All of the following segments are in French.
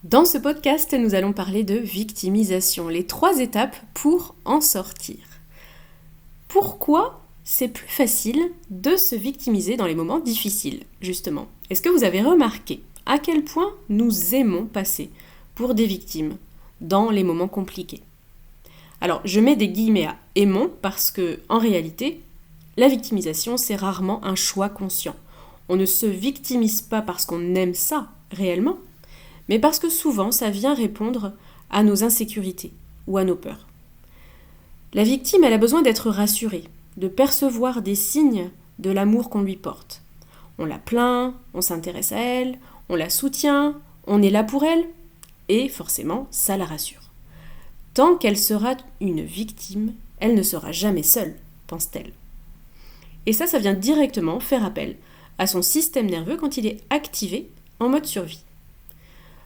Dans ce podcast, nous allons parler de victimisation, les 3 étapes pour en sortir. Pourquoi c'est plus facile de se victimiser dans les moments difficiles, justement? Est-ce que vous avez remarqué à quel point nous aimons passer pour des victimes dans les moments compliqués? Alors, je mets des guillemets à « aimons » parce que, en réalité, la victimisation, c'est rarement un choix conscient. On ne se victimise pas parce qu'on aime ça, réellement, mais parce que souvent, ça vient répondre à nos insécurités ou à nos peurs. La victime, elle a besoin d'être rassurée, de percevoir des signes de l'amour qu'on lui porte. On la plaint, on s'intéresse à elle, on la soutient, on est là pour elle, et forcément, ça la rassure. Tant qu'elle sera une victime, elle ne sera jamais seule, pense-t-elle. Et ça vient directement faire appel à son système nerveux quand il est activé en mode survie.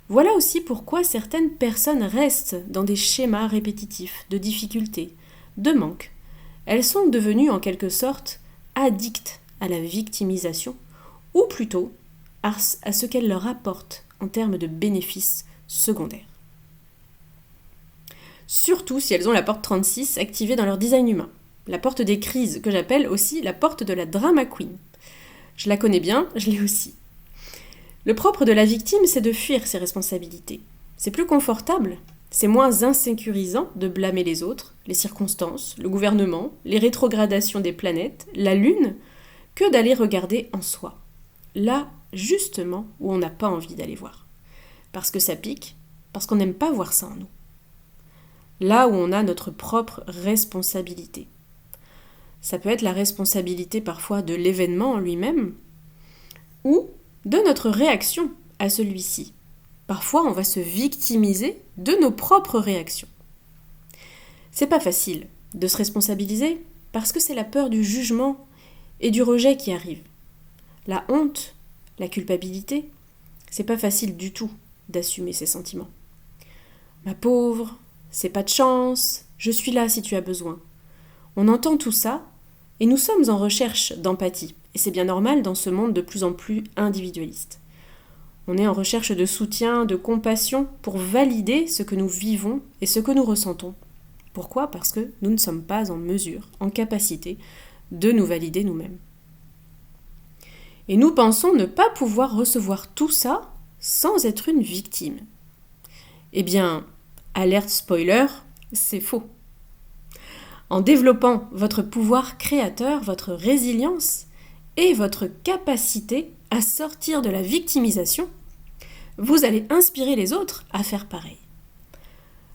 Voilà aussi pourquoi certaines personnes restent dans des schémas répétitifs de difficultés, de manque. Elles sont devenues en quelque sorte addictes à la victimisation, ou plutôt à ce qu'elle leur apporte en termes de bénéfices secondaires. Surtout si elles ont la porte 36 activée dans leur design humain, la porte des crises, que j'appelle aussi la porte de la drama queen. Je la connais bien, je l'ai aussi. Le propre de la victime, c'est de fuir ses responsabilités. C'est plus confortable, c'est moins insécurisant de blâmer les autres, les circonstances, le gouvernement, les rétrogradations des planètes, la lune, que d'aller regarder en soi. Là, justement, où on n'a pas envie d'aller voir. Parce que ça pique, parce qu'on n'aime pas voir ça en nous. Là où on a notre propre responsabilité. Ça peut être la responsabilité parfois de l'événement en lui-même, ou de notre réaction à celui-ci. Parfois, on va se victimiser de nos propres réactions. C'est pas facile de se responsabiliser parce que c'est la peur du jugement et du rejet qui arrive. La honte, la culpabilité, c'est pas facile du tout d'assumer ces sentiments. Ma pauvre, c'est pas de chance, je suis là si tu as besoin. On entend tout ça et nous sommes en recherche d'empathie. Et c'est bien normal dans ce monde de plus en plus individualiste. On est en recherche de soutien, de compassion pour valider ce que nous vivons et ce que nous ressentons. Pourquoi ? Parce que nous ne sommes pas en mesure, en capacité de nous valider nous-mêmes. Et nous pensons ne pas pouvoir recevoir tout ça sans être une victime. Eh bien, alerte spoiler, c'est faux. En développant votre pouvoir créateur, votre résilience et votre capacité à sortir de la victimisation, vous allez inspirer les autres à faire pareil.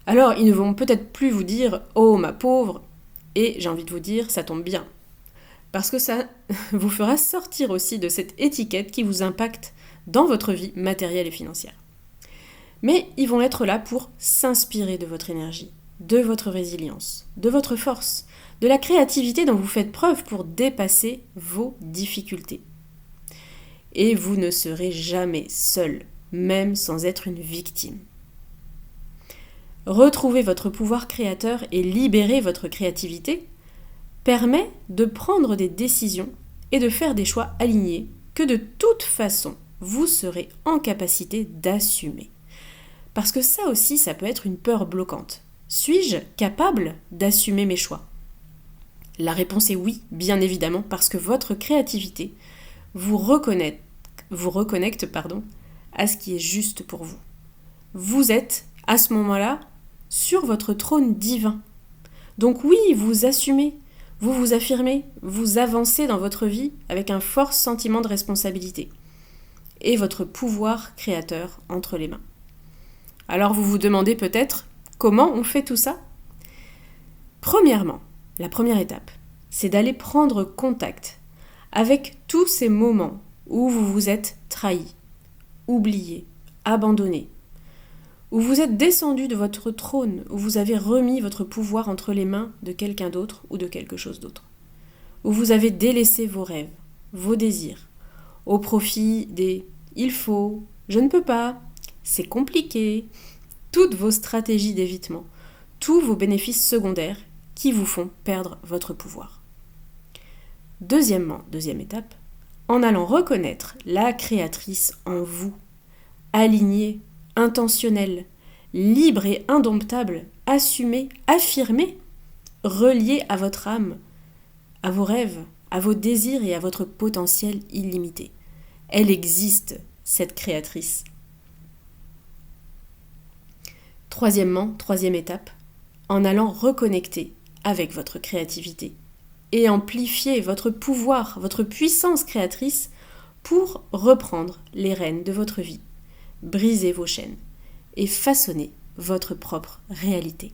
Alors, ils ne vont peut-être plus vous dire « Oh, ma pauvre !» et j'ai envie de vous dire « Ça tombe bien !» parce que ça vous fera sortir aussi de cette étiquette qui vous impacte dans votre vie matérielle et financière. Mais ils vont être là pour s'inspirer de votre énergie, de votre résilience, de votre force, de la créativité dont vous faites preuve pour dépasser vos difficultés. Et vous ne serez jamais seul, même sans être une victime. Retrouver votre pouvoir créateur et libérer votre créativité permet de prendre des décisions et de faire des choix alignés que de toute façon, vous serez en capacité d'assumer. Parce que ça aussi, ça peut être une peur bloquante. Suis-je capable d'assumer mes choix ? La réponse est oui, bien évidemment, parce que votre créativité vous reconnecte à ce qui est juste pour vous. Vous êtes, à ce moment-là, sur votre trône divin. Donc oui, vous assumez, vous vous affirmez, vous avancez dans votre vie avec un fort sentiment de responsabilité et votre pouvoir créateur entre les mains. Alors vous vous demandez peut-être comment on fait tout ça ? Premièrement, la première étape, c'est d'aller prendre contact avec tous ces moments où vous vous êtes trahi, oublié, abandonné, où vous êtes descendu de votre trône, où vous avez remis votre pouvoir entre les mains de quelqu'un d'autre ou de quelque chose d'autre, où vous avez délaissé vos rêves, vos désirs, au profit des « il faut »,« je ne peux pas »,« c'est compliqué », toutes vos stratégies d'évitement, tous vos bénéfices secondaires qui vous font perdre votre pouvoir. Deuxième étape, en allant reconnaître la créatrice en vous, alignée intentionnelle, libre et indomptable, assumée, affirmée, reliée à votre âme, à vos rêves, à vos désirs et à votre potentiel illimité. Elle existe, cette créatrice. Troisièmement, troisième étape, en allant reconnecter avec votre créativité et amplifier votre pouvoir, votre puissance créatrice pour reprendre les rênes de votre vie, briser vos chaînes et façonner votre propre réalité.